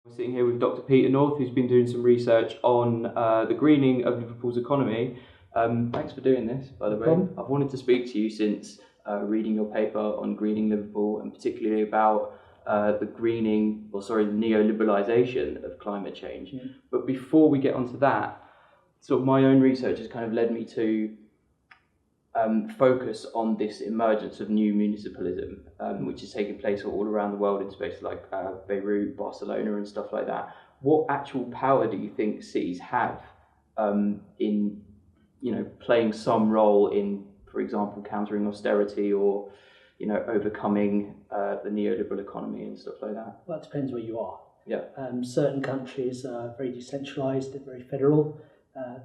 We're sitting here with Dr. Peter North, who's been doing some research on the greening of Liverpool's economy. Thanks for doing this, by the way. I've wanted to speak to you since reading your paper on greening Liverpool, and particularly about the neoliberalisation of climate change. Yeah. But before we get onto that, sort of my own research has kind of led me to focus on this emergence of new municipalism, which is taking place all around the world in spaces like Beirut, Barcelona and stuff like that. What actual power do you think cities have in, playing some role in, for example, countering austerity or, overcoming the neoliberal economy and stuff like that? Well, it depends where you are. Yeah. Certain countries are very decentralised, they're very federal.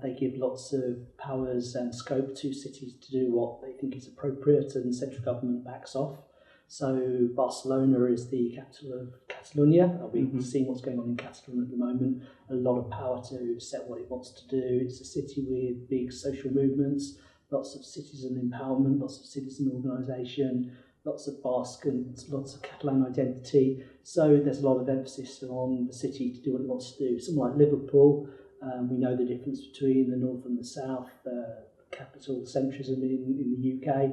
They give lots of powers and scope to cities to do what they think is appropriate, and central government backs off. So Barcelona is the capital of Catalonia. We've seen what's going on in Catalonia at the moment. A lot of power to set what it wants to do. It's a city with big social movements, lots of citizen empowerment, lots of citizen organisation, lots of Basque and lots of Catalan identity. So there's a lot of emphasis on the city to do what it wants to do. Somewhere like Liverpool, we know the difference between the north and the south, capital centrism in the UK,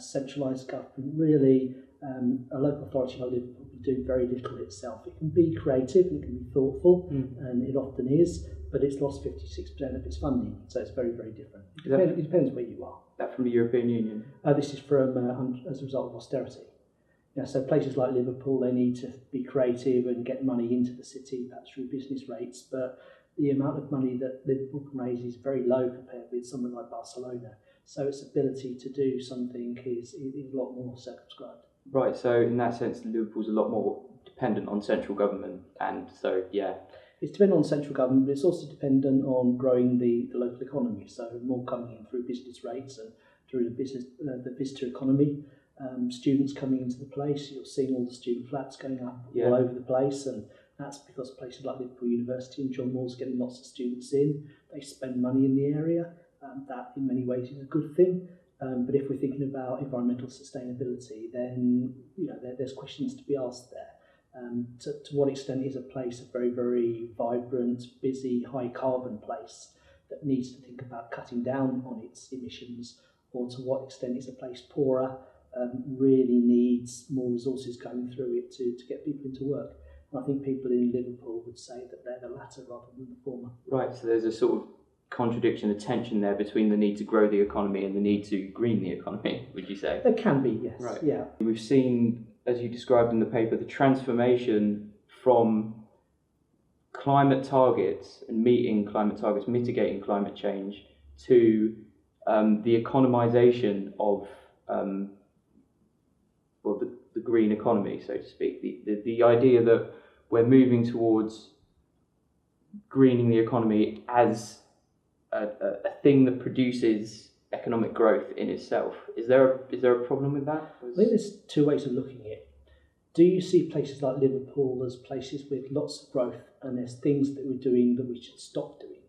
centralised government. Really, a local authority like Liverpool can do very little itself. It can be creative and it can be thoughtful, and it often is, but it's lost 56% of its funding, so it's very, very different. It depends where you are. That from the European Union? This is from as a result of austerity. So places like Liverpool, they need to be creative and get money into the city, perhaps through business rates, but the amount of money that Liverpool can raise is very low compared with somewhere like Barcelona. So its ability to do something is a lot more circumscribed. Right, so in that sense, Liverpool's a lot more dependent on central government, and so, yeah. It's dependent on central government, but it's also dependent on growing the local economy, so more coming in through business rates and through the visitor economy. Students coming into the place, you're seeing all the student flats going up all over the place, and that's because places like Liverpool University and John Moores getting lots of students in. They spend money in the area. That in many ways is a good thing. But if we're thinking about environmental sustainability, then there's questions to be asked there. To what extent is a place a very, very vibrant, busy, high carbon place that needs to think about cutting down on its emissions, or to what extent is a place poorer, really needs more resources going through it to get people into work? I think people in Liverpool would say that they're the latter rather than the former. Right, so there's a sort of contradiction, a tension there between the need to grow the economy and the need to green the economy, would you say? There can be, yes. Right. Yeah. We've seen, as you described in the paper, the transformation from climate targets and meeting climate targets, mitigating climate change, to the economisation of the green economy, so to speak. The idea that we're moving towards greening the economy as a thing that produces economic growth in itself. Is there a problem with that? I think there's two ways of looking at it. Do you see places like Liverpool as places with lots of growth, and there's things that we're doing that we should stop doing?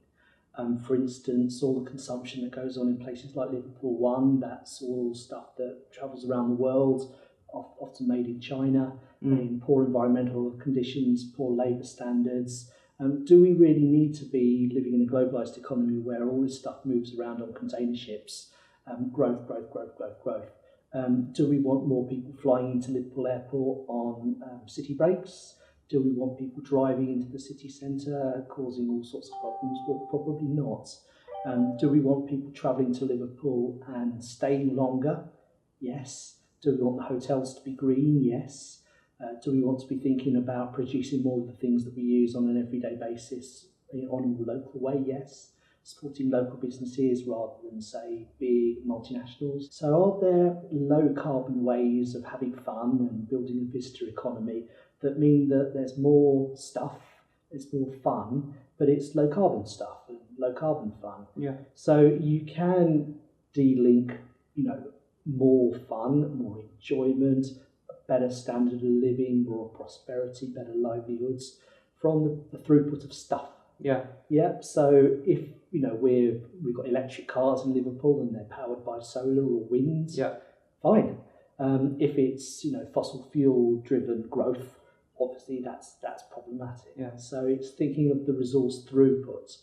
For instance, all the consumption that goes on in places like Liverpool 1, that's all stuff that travels around the world, often made in China, in poor environmental conditions, poor labour standards. Do we really need to be living in a globalised economy where all this stuff moves around on container ships? Growth. Do we want more people flying into Liverpool Airport on city breaks? Do we want people driving into the city centre, causing all sorts of problems? Well, probably not. Do we want people travelling to Liverpool and staying longer? Yes. Do we want the hotels to be green? Yes. Do we want to be thinking about producing more of the things that we use on an everyday basis on a local way? Yes. Supporting local businesses rather than, say, big multinationals. So are there low carbon ways of having fun and building a visitor economy that mean that there's more stuff, there's more fun, but it's low carbon stuff and low carbon fun? Yeah. So you can de-link, more fun, more enjoyment, a better standard of living, more prosperity, better livelihoods from the throughput of stuff. Yeah. Yeah. So if we've got electric cars in Liverpool and they're powered by solar or wind, fine. If it's fossil fuel driven growth, obviously that's problematic. Yeah. So it's thinking of the resource throughput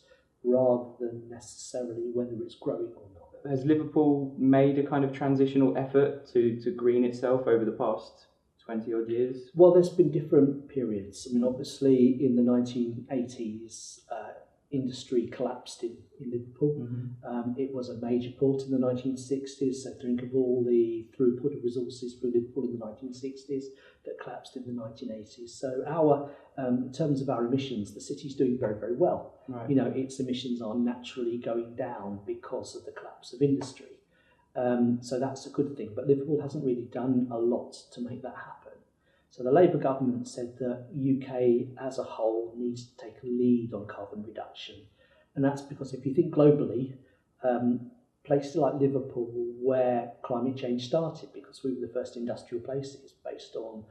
rather than necessarily whether it's growing or not. Has Liverpool made a kind of transitional effort to green itself over the past 20 odd years? Well, there's been different periods. I mean, obviously in the 1980s, industry collapsed in Liverpool. Mm-hmm. It was a major port in the 1960s, so think of all the throughput of resources through Liverpool in the 1960s that collapsed in the 1980s. So in terms of our emissions, the city's doing very, very well. Right. You know, its emissions are naturally going down because of the collapse of industry. So that's a good thing, but Liverpool hasn't really done a lot to make that happen. So the Labour government said that UK as a whole needs to take a lead on carbon reduction. And that's because if you think globally, places like Liverpool where climate change started, because we were the first industrial places based on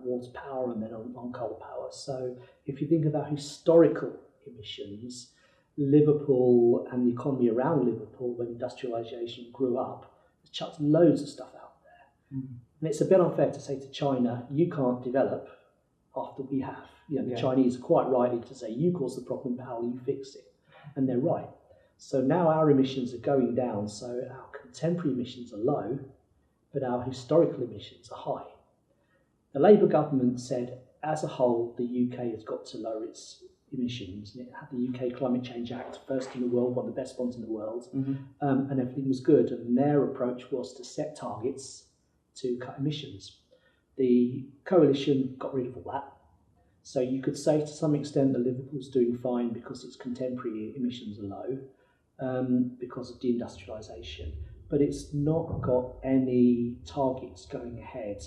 water power and then on coal power. So if you think about historical emissions, Liverpool and the economy around Liverpool, when industrialisation grew up, chucked loads of stuff out there. Mm. And it's a bit unfair to say to China, you can't develop after we have. You know, the Chinese are quite rightly to say, you caused the problem, how will you fix it? And they're right. So now our emissions are going down, so our contemporary emissions are low, but our historical emissions are high. The Labour government said, as a whole, the UK has got to lower its emissions, and it had the UK Climate Change Act, first in the world, one of the best ones in the world, and everything was good. And their approach was to set targets to cut emissions. The coalition got rid of all that. So you could say to some extent that Liverpool's doing fine because its contemporary emissions are low, because of deindustrialisation, but it's not got any targets going ahead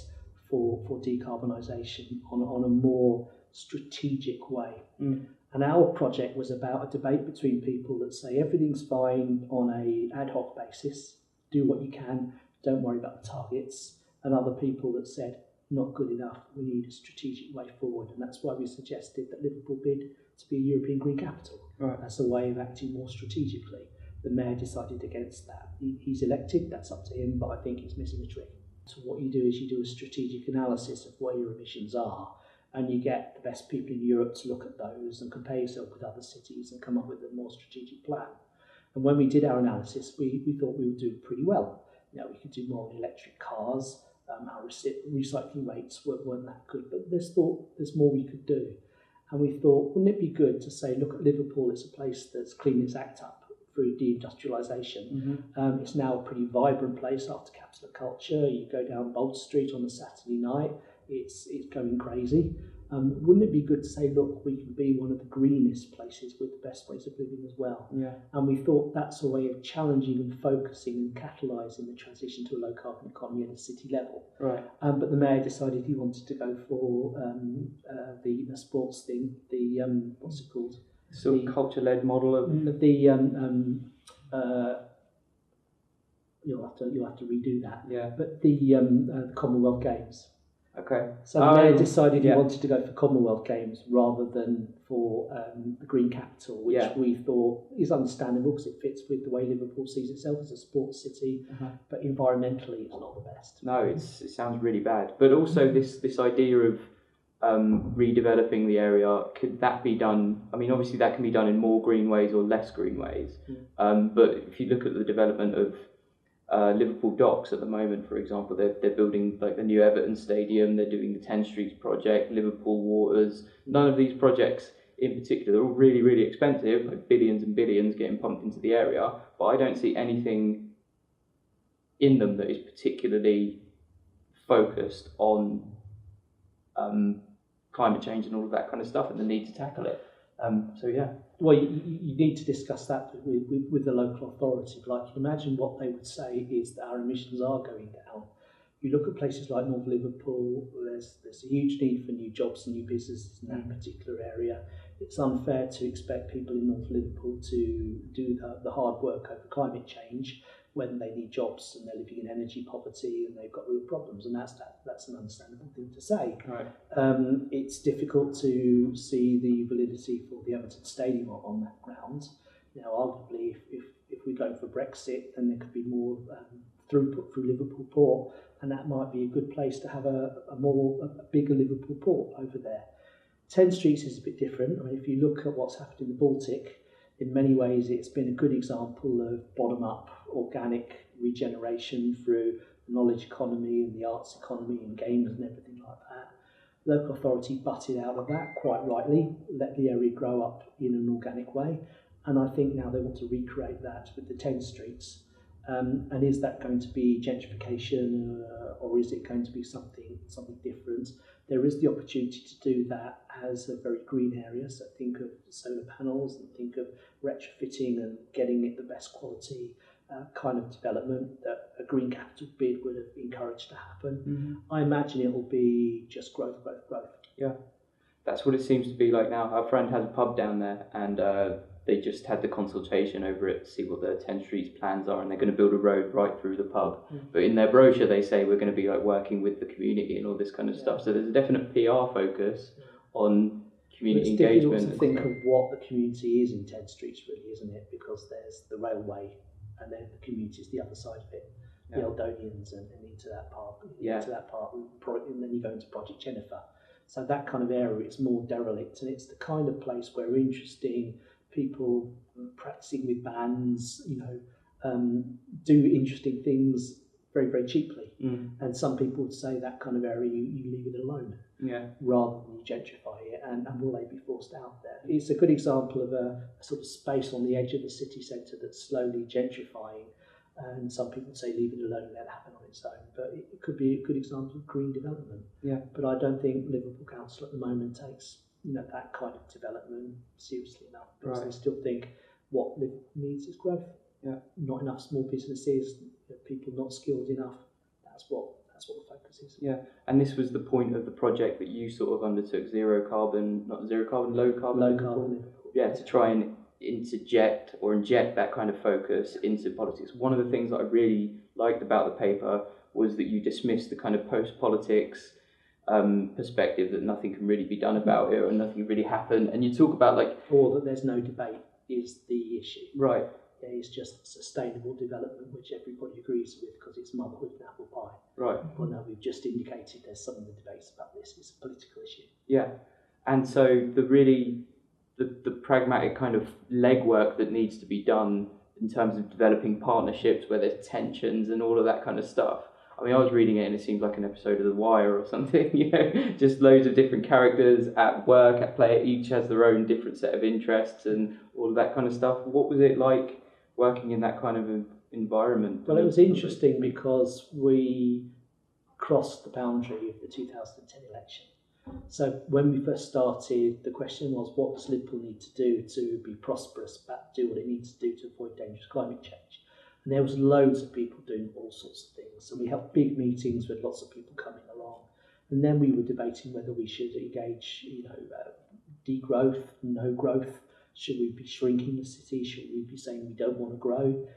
for decarbonisation on a more strategic way. Mm. And our project was about a debate between people that say everything's fine on a ad hoc basis, do what you can, don't worry about the targets, and other people that said not good enough, we need a strategic way forward. And that's why we suggested that Liverpool bid to be a European green capital. Right. That's a way of acting more strategically. The mayor decided against that. He's elected, that's up to him, but I think he's missing a trick. So what you do is you do a strategic analysis of where your emissions are, and you get the best people in Europe to look at those and compare yourself with other cities and come up with a more strategic plan. And when we did our analysis, we thought we would do pretty well. You know, we could do more on electric cars. Our recycling rates weren't that good, but there's more we could do. And we thought, wouldn't it be good to say, look at Liverpool, it's a place that's cleaned its act up through deindustrialisation. Mm-hmm. It's now a pretty vibrant place after capital culture. You go down Bold Street on a Saturday night, it's going crazy. Wouldn't it be good to say, look, we can be one of the greenest places with the best ways of living as well? Yeah. And we thought that's a way of challenging and focusing and catalysing the transition to a low carbon economy at a city level. Right. But the mayor decided he wanted to go for the sports thing, the what's it called? So culture-led model of you'll have to redo that. Yeah. But the Commonwealth Games. Okay. So the mayor decided he wanted to go for Commonwealth Games rather than for the Green Capital, which we thought is understandable because it fits with the way Liverpool sees itself as a sports city, but environmentally it's not the best. No, it sounds really bad. But also this idea of redeveloping the area, could that be done? I mean, obviously that can be done in more green ways or less green ways. But if you look at the development of Liverpool Docks at the moment, for example, they're building like the new Everton Stadium, they're doing the 10 Streets project, Liverpool Waters. None of these projects in particular, they're all really, really expensive, like billions and billions getting pumped into the area, but I don't see anything in them that is particularly focused on climate change and all of that kind of stuff and the need to tackle it. Well, you need to discuss that with the local authority. But I can imagine what they would say is that our emissions are going down. You look at places like North Liverpool, there's a huge need for new jobs and new businesses in that particular area. It's unfair to expect people in North Liverpool to do the hard work over climate change when they need jobs and they're living in energy poverty and they've got real problems, and that's an understandable thing to say. Right. It's difficult to see the validity for the Everton Stadium on that ground. You know, arguably, if we're going for Brexit, then there could be more throughput through Liverpool Port, and that might be a good place to have a bigger Liverpool port over there. 10 Streets is a bit different. I mean, if you look at what's happened in the Baltic, in many ways it's been a good example of bottom-up organic regeneration through the knowledge economy and the arts economy and games and everything like that. Local authority butted out of that quite rightly, let the area grow up in an organic way, and I think now they want to recreate that with the 10 Streets. And is that going to be gentrification or is it going to be something different? There is the opportunity to do that as a very green area, so think of solar panels and think of retrofitting and getting it the best quality kind of development that a green capital bid would have encouraged to happen. Mm-hmm. I imagine it will be just growth. Yeah, that's what it seems to be like now. Our friend has a pub down there, and they just had the consultation over it to see what the 10 Streets plans are, and they're going to build a road right through the pub. Mm. But in their brochure they say we're going to be like working with the community and all this kind of stuff. So there's a definite PR focus on community engagement. It's difficult to think of what the community is in 10 Streets, really, isn't it? Because there's the railway, and then the community is the other side of it. The Eldonians and into that part, and then you go into Project Jennifer. So that kind of area is more derelict, and it's the kind of place where interesting people practicing with bands, do interesting things very, very cheaply. Mm. And some people would say that kind of area, you leave it alone, rather than you gentrify it, and will they be forced out there? It's a good example of a sort of space on the edge of the city centre that's slowly gentrifying, and some people say leave it alone, let it happen on its own. But it could be a good example of green development. Yeah. But I don't think Liverpool Council at the moment takes that kind of development seriously enough, because they still think what Liverpool needs is growth. Yeah. Not enough small businesses, people not skilled enough. That's what the focus is. Yeah. And this was the point of the project that you sort of undertook, low carbon Liverpool. Yeah, to try and inject that kind of focus into politics. One of the things that I really liked about the paper was that you dismissed the kind of post-politics perspective that nothing can really be done about it or nothing can really happen, and you talk about or that there's no debate is the issue. Right. It's just sustainable development, which everybody agrees with because it's motherhood and apple pie. Right. Well, no, we've just indicated there's some of the debates about this. It's a political issue. Yeah, and so the pragmatic kind of legwork that needs to be done in terms of developing partnerships where there's tensions and all of that kind of stuff. I mean, I was reading it and it seemed like an episode of The Wire or something, just loads of different characters at work, at play, each has their own different set of interests and all of that kind of stuff. What was it like working in that kind of environment? Well, it was interesting because we crossed the boundary of the 2010 election. So when we first started, the question was, what does Liverpool need to do to be prosperous, but do what it needs to do to avoid dangerous climate change? And there was loads of people doing all sorts of things. So we held big meetings with lots of people coming along. And then we were debating whether we should engage, degrowth, no growth. Should we be shrinking the city? Should we be saying we don't want to grow?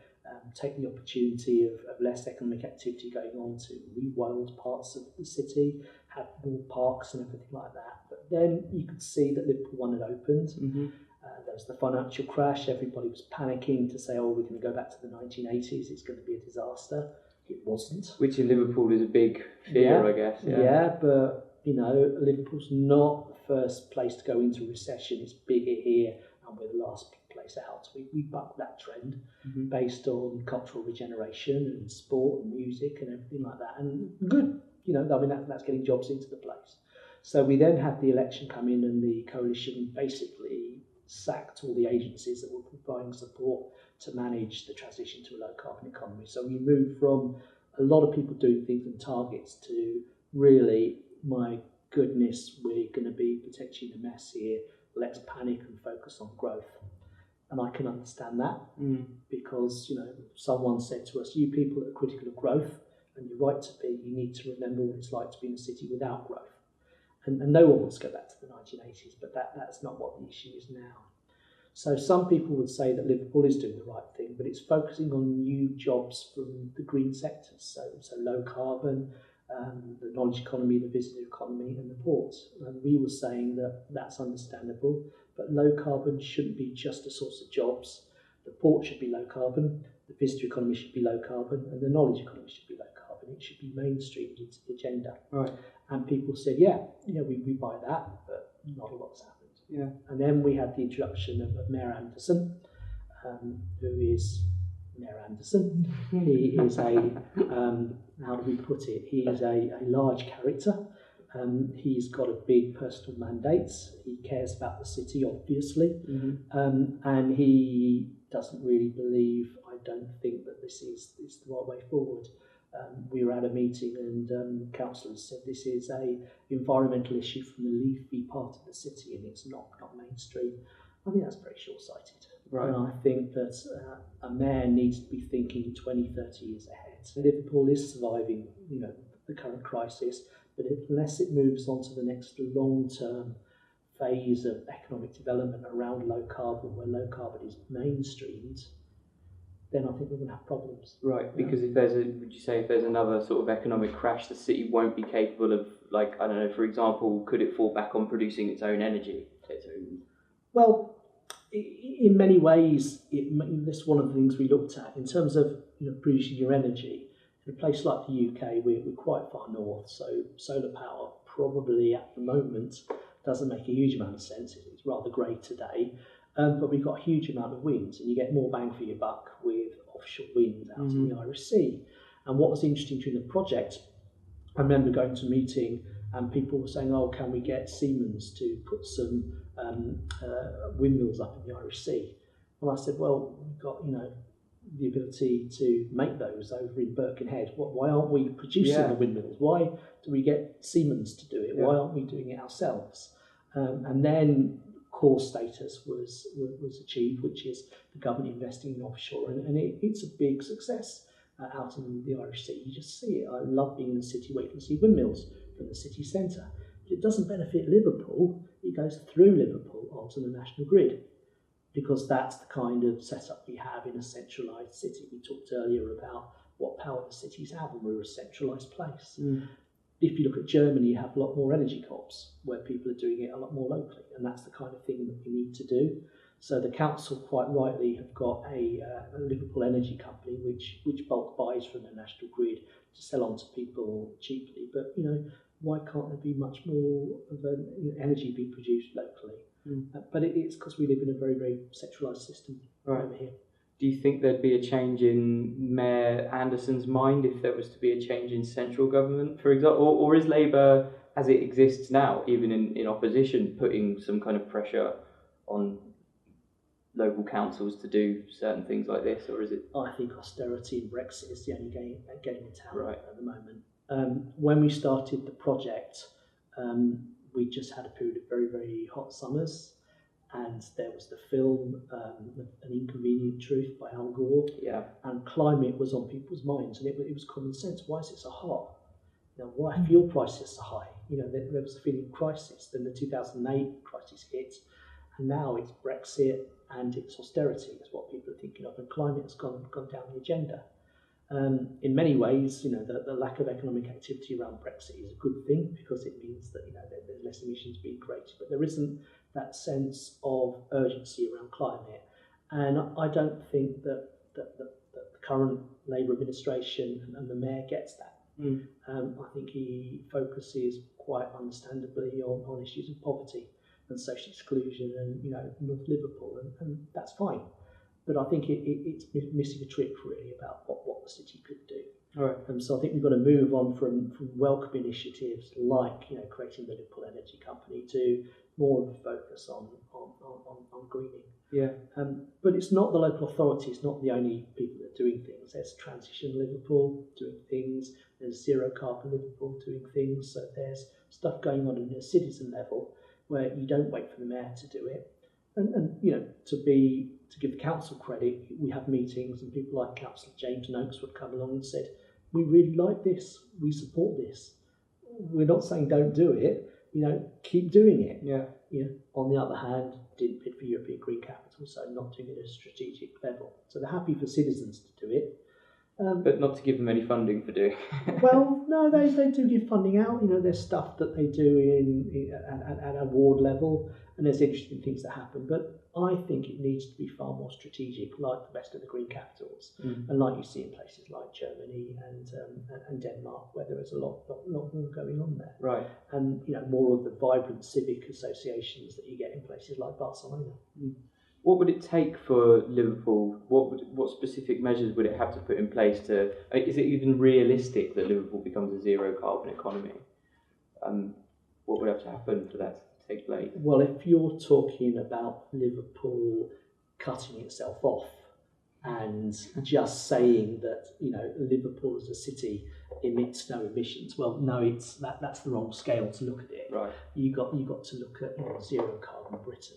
Take the opportunity of less economic activity going on to rewild parts of the city, have more parks and everything like that. But then you could see that Liverpool 1 had opened. Mm-hmm. There was the financial crash. Everybody was panicking to say, we're going to go back to the 1980s. It's going to be a disaster. It wasn't. Which in Liverpool is a big fear, I guess. Yeah, but, Liverpool's not the first place to go into recession. It's bigger here, and we're the last place out. We bucked that trend based on cultural regeneration and sport and music and everything like that. And good, that's getting jobs into the place. So we then had the election come in, and the coalition basically sacked all the agencies that were providing support to manage the transition to a low carbon economy. So we moved from a lot of people doing things and targets to really, my goodness, we're going to be potentially in a mess here. Let's panic and focus on growth. And I can understand that because, someone said to us, you people that are critical of growth, and you're right to be, you need to remember what it's like to be in a city without growth. And no one wants to go back to the 1980s, but that's not what the issue is now. So some people would say that Liverpool is doing the right thing, but it's focusing on new jobs from the green sectors, so low carbon, the knowledge economy, the visitor economy, and the ports. And we were saying that that's understandable, but low carbon shouldn't be just a source of jobs. The port should be low carbon, the visitor economy should be low carbon, and the knowledge economy should be low carbon. and it should be mainstreamed into the agenda. Right. And people said, yeah, we buy that, but not a lot's happened. Yeah. And then we had the introduction of Mayor Anderson, who is Mayor Anderson. He is a, how do we put it? He is a large character. He's got a big personal mandate. He cares about the city, obviously, and he doesn't really believe, I don't think that this is the right way forward. We were at a meeting and councillors said this is a environmental issue from the leafy part of the city and it's not mainstream. I think that's very short-sighted. Right. And I think that a mayor needs to be thinking 20, 30 years ahead. Liverpool is surviving, the current crisis, but unless it moves on to the next long-term phase of economic development around low carbon, where low carbon is mainstreamed, then I think we're going to have problems. Right, because if there's another sort of economic crash, the city won't be capable of, like, I don't know, for example, could it fall back on producing its own energy? Well, in many ways, that's one of the things we looked at in terms of producing your energy. In a place like the UK, we're quite far north, so solar power probably at the moment doesn't make a huge amount of sense. It's rather grey today. But we've got a huge amount of wind, and you get more bang for your buck with offshore wind out in the Irish Sea. And what was interesting during the project, I remember going to a meeting and people were saying, oh, can we get Siemens to put some windmills up in the Irish Sea? And I said, well, we've got the ability to make those over in Birkenhead. Why aren't we producing the windmills? Why do we get Siemens to do it? Why aren't we doing it ourselves? And then core status was achieved, which is the government investing in offshore, and it's a big success out in the Irish Sea. You just see it. I love being in a city where you can see windmills from the city centre, but it doesn't benefit Liverpool. It goes through Liverpool onto the national grid, because that's the kind of setup we have in a centralised city. We talked earlier about what power the cities have, and we're a centralised place. If you look at Germany, you have a lot more energy co-ops where people are doing it a lot more locally, and that's the kind of thing that we need to do. So the council, quite rightly, have got a Liverpool energy company which bulk buys from the national grid to sell on to people cheaply. But why can't there be much more of energy being produced locally? But it's because we live in a very, very centralised system over here. Do you think there'd be a change in Mayor Anderson's mind if there was to be a change in central government, for example? Or is Labour, as it exists now, even in opposition, putting some kind of pressure on local councils to do certain things like this? Or is it? I think austerity and Brexit is the only game in town at the moment. When we started the project, we just had a period of very, very hot summers. And there was the film, An Inconvenient Truth by Al Gore. Yeah. And climate was on people's minds, and it was common sense. Why is it so hot? Why are fuel prices so high? There was a feeling of crisis. Then the 2008 crisis hit, and now it's Brexit and it's austerity. That's what people are thinking of, and climate has gone down the agenda. In many ways, the lack of economic activity around Brexit is a good thing, because it means that there's less emissions being created. But there isn't that sense of urgency around climate, and I don't think that the current Labour administration and the mayor gets that. I think he focuses quite understandably on issues of poverty and social exclusion and North Liverpool, and that's fine. But I think it's missing a trick really about what the city could do. Right. So I think we've got to move on from welcome initiatives like creating the Liverpool Energy Company to more of a focus on greening. Yeah. But it's not the local authorities, not the only people that are doing things. There's Transition Liverpool doing things. There's Zero Carbon Liverpool doing things. So there's stuff going on in a citizen level where you don't wait for the mayor to do it. And to give the council credit, we have meetings and people like Councillor James Noakes would come along and said, we really like this, we support this. We're not saying don't do it, keep doing it. Yeah. On the other hand, didn't bid for European Green Capital, so not doing it at a strategic level. So they're happy for citizens to do it. But not to give them any funding for doing. Well, no, they do give funding out. There's stuff that they do at a ward level, and there's interesting things that happen. But I think it needs to be far more strategic, like the rest of the green capitals, and like you see in places like Germany and Denmark, where there is a lot more going on there. Right. And more of the vibrant civic associations that you get in places like Barcelona. What would it take for Liverpool? What specific measures would it have to put in place to? Is it even realistic that Liverpool becomes a zero carbon economy? What would have to happen for that to take place? Well, if you're talking about Liverpool cutting itself off and just saying that Liverpool as a city emits no emissions, well, no, that's the wrong scale to look at it. Right. You got to look at zero carbon Britain.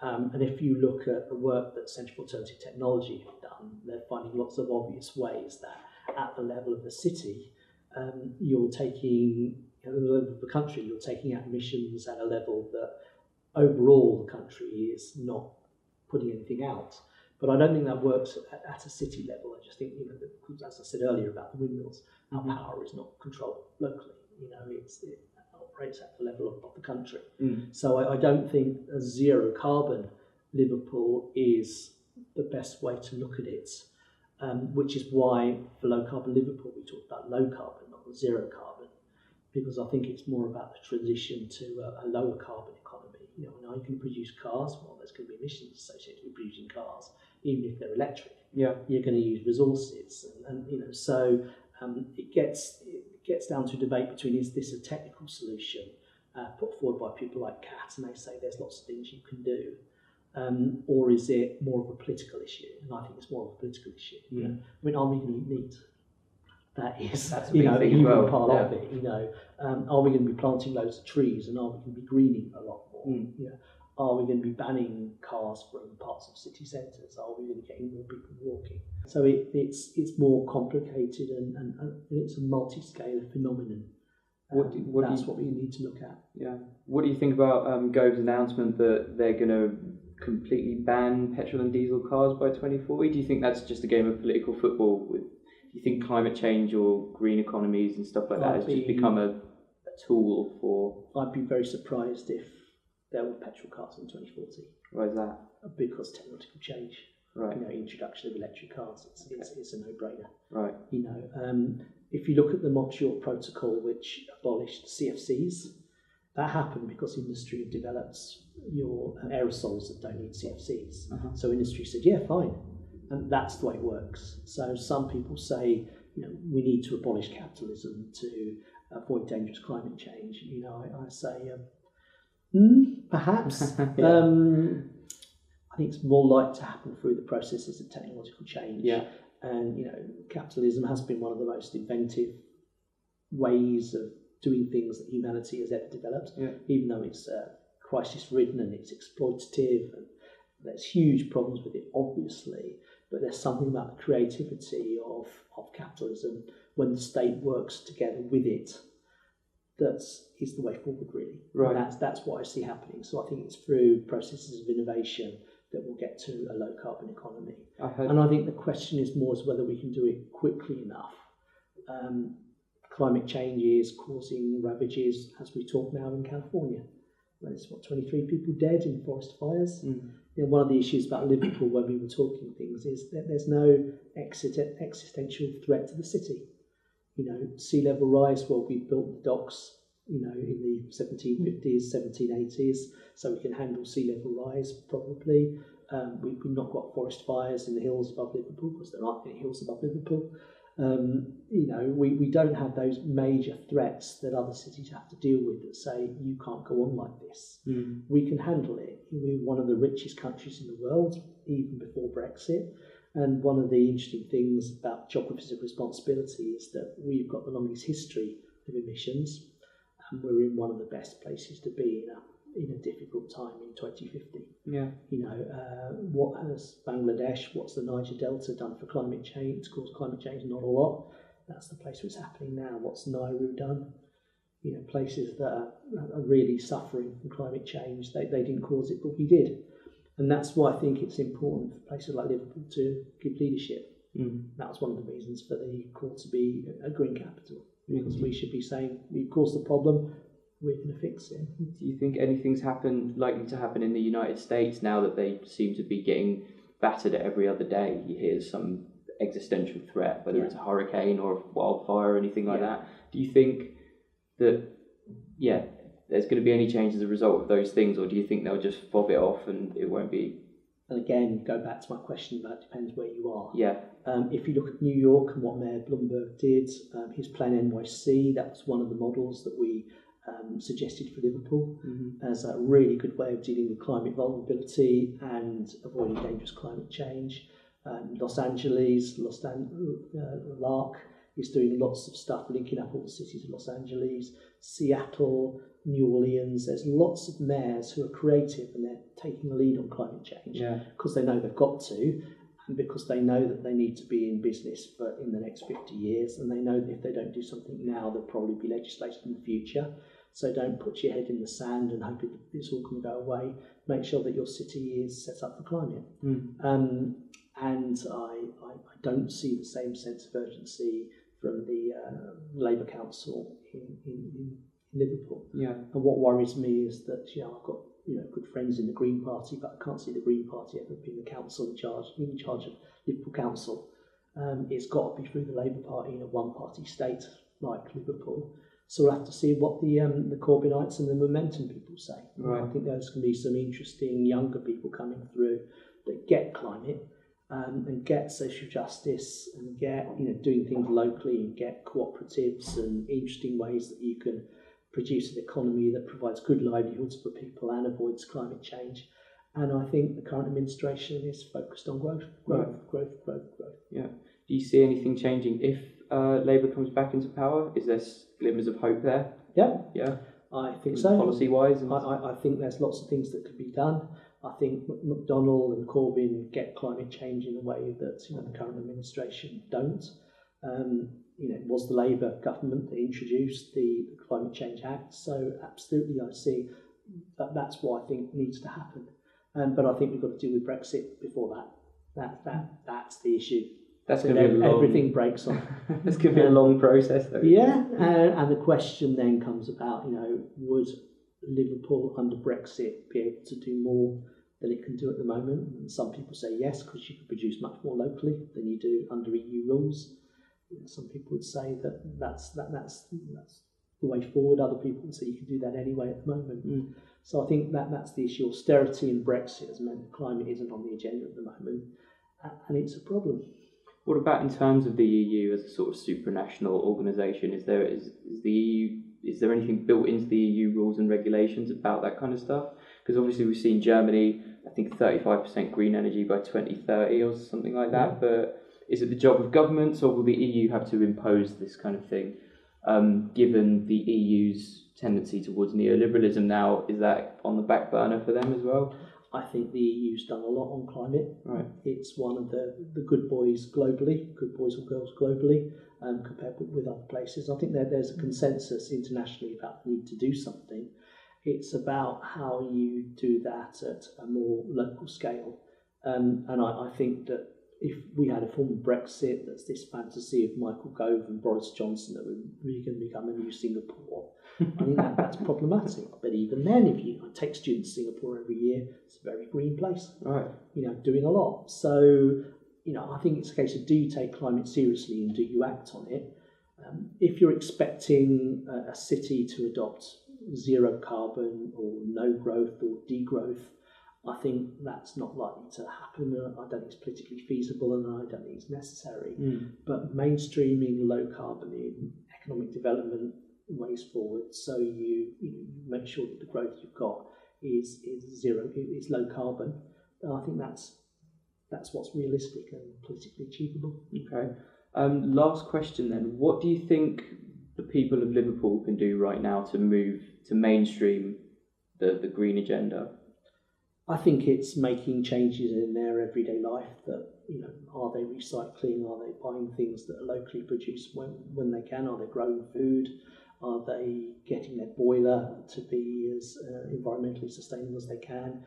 And if you look at the work that Centre for Alternative Technology have done, they're finding lots of obvious ways that at the level of the city, you're taking, at the level of the country, you're taking out emissions at a level that overall the country is not putting anything out. But I don't think that works at a city level. I just think, as I said earlier about the windmills, our power is not controlled locally. It operates at the level of the country. So I don't think a zero carbon Liverpool is the best way to look at it, which is why for low carbon Liverpool we talk about low carbon, not zero carbon, because I think it's more about the transition to a lower carbon economy. Now you can produce cars, well, there's going to be emissions associated with producing cars, even if they're electric. Yeah, you're going to use resources, and so it gets down to a debate between, is this a technical solution put forward by people like Cat, and they say there's lots of things you can do, or is it more of a political issue? And I think it's more of a political issue. I mean, are we going to eat meat? That's a huge part of it. Are we going to be planting loads of trees, and are we going to be greening a lot more? Are we going to be banning cars from parts of city centres? Are we going to be getting more people walking? So it's more complicated and it's a multi-scale phenomenon. That's what we need to look at. Yeah. What do you think about Gove's announcement that they're going to completely ban petrol and diesel cars by 2040? Do you think that's just a game of political football? Do you think climate change or green economies and stuff like that has just become a tool for? I'd be very surprised if there were petrol cars in 2040. Why is that? Because technological change. Right. Introduction of electric cars, it's a no-brainer. Right. If you look at the Montreal Protocol, which abolished CFCs, that happened because industry developed your aerosols that don't need CFCs. So industry said, yeah, fine. And that's the way it works. So some people say, we need to abolish capitalism to avoid dangerous climate change. I say, perhaps. I think it's more likely to happen through the processes of technological change. Yeah. And capitalism has been one of the most inventive ways of doing things that humanity has ever developed. Yeah. Even though it's crisis-ridden and it's exploitative, and there's huge problems with it, obviously. But there's something about the creativity of capitalism when the state works together with it. That is the way forward, really. Right. And that's what I see happening. So I think it's through processes of innovation that we'll get to a low carbon economy. And I think the question is more as whether we can do it quickly enough. Climate change is causing ravages, as we talk now in California. There's 23 people dead in forest fires. One of the issues about Liverpool when we were talking things is that there's no existential threat to the city. Sea level rise, well, we built the docks, in the 1750s, 1780s, so we can handle sea level rise probably. We've not got forest fires in the hills above Liverpool because there aren't any hills above Liverpool. We don't have those major threats that other cities have to deal with that say you can't go on like this. We can handle it. We're one of the richest countries in the world, even before Brexit. And one of the interesting things about geographies of responsibility is that we've got the longest history of emissions, and we're in one of the best places to be in a difficult time in 2050. Yeah. What has Bangladesh, what's the Niger Delta done for climate change? To cause climate change, not a lot. That's the place where it's happening now. What's Nauru done? Places that are really suffering from climate change. They didn't cause it, but we did. And that's why I think it's important for places like Liverpool to give leadership. That was one of the reasons for the call to be a green capital, because we should be saying we've caused the problem, we're going to fix it. Do you think anything's likely to happen in the United States now that they seem to be getting battered every other day? You hear some existential threat, whether it's a hurricane or a wildfire or anything like that. Do you think that, there's going to be any change as a result of those things, or do you think they'll just fob it off and it won't be? And again, go back to my question about depends where you are. Yeah. If you look at New York and what Mayor Bloomberg did, his Plan NYC, that was one of the models that we suggested for Liverpool as a really good way of dealing with climate vulnerability and avoiding dangerous climate change. Los Angeles, LARC is doing lots of stuff, linking up all the cities of Los Angeles, Seattle, New Orleans. There's lots of mayors who are creative and they're taking a lead on climate change because they know they've got to, and because they know that they need to be in business in the next 50 years, and they know that if they don't do something now, there'll probably be legislation in the future. So don't put your head in the sand and hope it's all going to go away. Make sure that your city is set up for climate. And I don't see the same sense of urgency from the Labour Council in Liverpool. And what worries me is that I've got good friends in the Green Party, but I can't see the Green Party ever being the council in charge of Liverpool Council. It's got to be through the Labour Party in a one-party state like Liverpool. So we'll have to see what the Corbynites and the Momentum people say. Right. I think there's going to be some interesting younger people coming through that get climate and get social justice and get doing things locally and get cooperatives and interesting ways that you can produce an economy that provides good livelihoods for people and avoids climate change. And I think the current administration is focused on growth. Yeah. Do you see anything changing if Labour comes back into power? Is there glimmers of hope there? Yeah. I think so. Policy-wise? I think there's lots of things that could be done. I think McDonnell and Corbyn get climate change in a way that the current administration don't. It was the Labour government that introduced the Climate Change Act, so absolutely I see that's what I think needs to happen. But I think we've got to deal with Brexit before that. That's the issue. That's going to be everything breaks on. That's going to be a long process, though. Yeah, and the question then comes about, would Liverpool under Brexit be able to do more than it can do at the moment? And some people say yes, because you can produce much more locally than you do under EU rules. Some people would say that that's the way forward. Other people would say you can do that anyway at the moment. So I think that's the issue. Austerity and Brexit has meant that climate isn't on the agenda at the moment, and it's a problem. What about in terms of the EU as a sort of supranational organisation? Is there anything built into the EU rules and regulations about that kind of stuff? Because obviously we've seen Germany, I think 35% green energy by 2030 or something like that. But is it the job of governments, or will the EU have to impose this kind of thing? Given the EU's tendency towards neoliberalism now, is that on the back burner for them as well? I think the EU's done a lot on climate. Right. It's one of the good boys globally, good boys or girls globally, compared with other places. I think there's a consensus internationally about the need to do something. It's about how you do that at a more local scale. And I think that if we had a form of Brexit that's this fantasy of Michael Gove and Boris Johnson that we're really going to become a new Singapore, I think that's problematic. But even then, if you take students to Singapore every year, it's a very green place, right? Doing a lot. So, I think it's a case of, do you take climate seriously and do you act on it? If you're expecting a city to adopt zero carbon or no growth or degrowth, I think that's not likely to happen. I don't think it's politically feasible, and I don't think it's necessary. But mainstreaming low carbon in economic development ways forward, so you make sure that the growth you've got is zero, is low carbon. And I think that's what's realistic and politically achievable. Okay. Last question then. What do you think the people of Liverpool can do right now to move to mainstream the green agenda? I think it's making changes in their everyday life. That are they recycling? Are they buying things that are locally produced when they can? Are they growing food? Are they getting their boiler to be as environmentally sustainable as they can?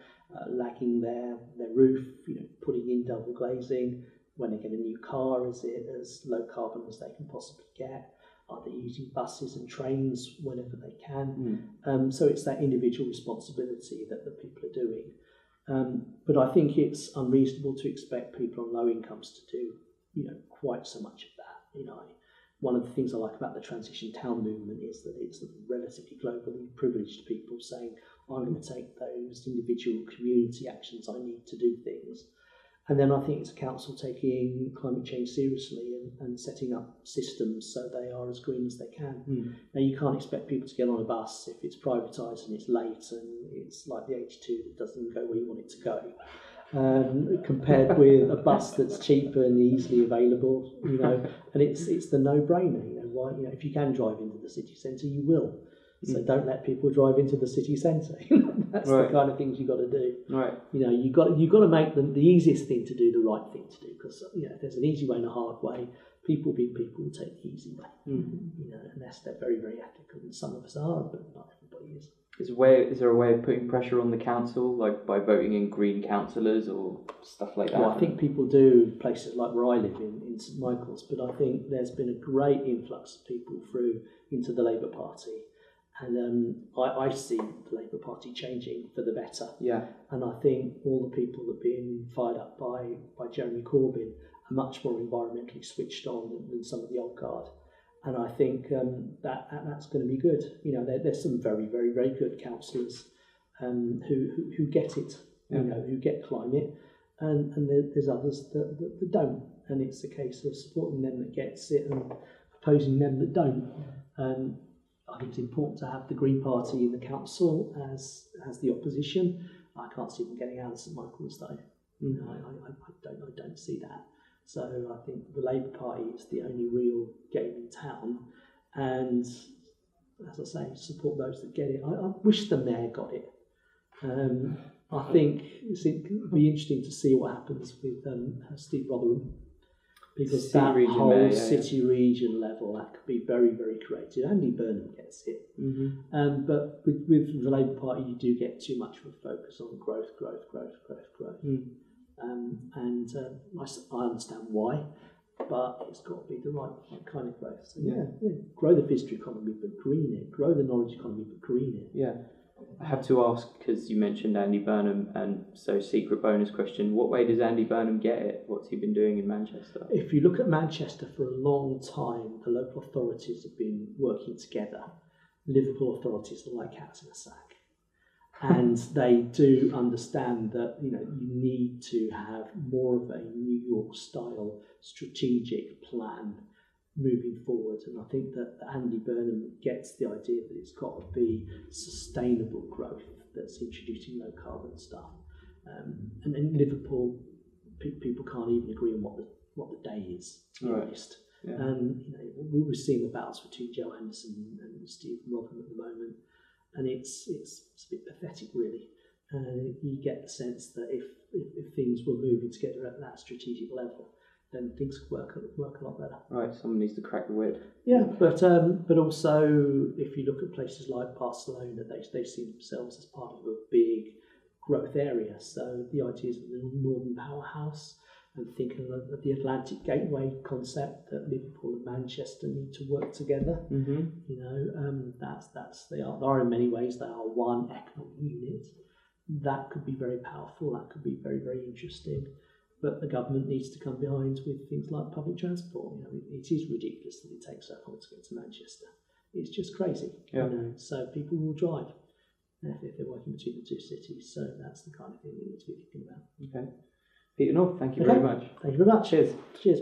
Lagging their roof, putting in double glazing, when they get a new car, is it as low carbon as they can possibly get? Are they using buses and trains whenever they can? So it's that individual responsibility that people are doing. But I think it's unreasonable to expect people on low incomes to do, quite so much of that. One of the things I like about the transition town movement is that it's relatively globally privileged people saying, I'm going to take those individual community actions I need to do things. And then I think it's a council taking climate change seriously and setting up systems so they are as green as they can. Now, you can't expect people to get on a bus if it's privatised and it's late and it's like the 82 that doesn't go where you want it to go, compared with a bus that's cheaper and easily available, and it's the no-brainer. If you can drive into the city centre, you will. So don't let people drive into the city centre. That's the kind of things you've got to do. Right. You've got to make the easiest thing to do the right thing to do, because if there's an easy way and a hard way, people will take the easy way. Unless they're very, very ethical, and some of us are, but not everybody is. Is there a way of putting pressure on the council, like by voting in green councillors or stuff like that? Well, I think people do places like where I live in St Michael's, but I think there's been a great influx of people through into the Labour Party. And I see the Labour Party changing for the better. Yeah. And I think all the people that are being fired up by Jeremy Corbyn are much more environmentally switched on than some of the old guard. And I think that's going to be good. There's some very, very, very good councillors who get it, who get climate, and there's others that don't. And it's a case of supporting them that gets it and opposing them that don't. I think it's important to have the Green Party in the council as the opposition. I can't see them getting out of St Michael's though. I don't see that. So I think the Labour Party is the only real game in town, and as I say, support those that get it. I wish the mayor got it. I think it'll be interesting to see what happens with Steve Rotherham. Because that whole city region level, that could be very, very creative. Andy Burnham gets it. But with the Labour Party, you do get too much of a focus on growth. I understand why, but it's got to be the right kind of growth. So grow the visitor economy, but green it. Grow the knowledge economy, but green it. Yeah. I have to ask, because you mentioned Andy Burnham, and so secret bonus question, what way does Andy Burnham get it? What's he been doing in Manchester? If you look at Manchester, for a long time, the local authorities have been working together. Liverpool authorities are like cats in a sack. And they do understand that you need to have more of a New York-style strategic plan moving forward, and I think that Andy Burnham gets the idea that it's got to be sustainable growth that's introducing low carbon stuff. And in Liverpool, people can't even agree on what the day is, to be honest. Yeah. And we're seeing the battles between Joe Anderson and Steve Rotherham at the moment, and it's a bit pathetic, really. You get the sense that if things were moving together at that strategic level, then things could work a lot better. Right, someone needs to crack the whip. Yeah, but also if you look at places like Barcelona, they see themselves as part of a big growth area. So the ideas of the Northern Powerhouse, and thinking of the Atlantic Gateway concept, that Liverpool and Manchester need to work together. They are in many ways they are one economic unit. That could be very powerful. That could be very, very interesting. But the government needs to come behind with things like public transport. It is ridiculous that it takes so long to get to Manchester. It's just crazy. Yeah. So people will drive if they're working between the two cities. So that's the kind of thing we need to be thinking about. Okay. Peter North, thank you very much. Thank you very much. Cheers. Cheers.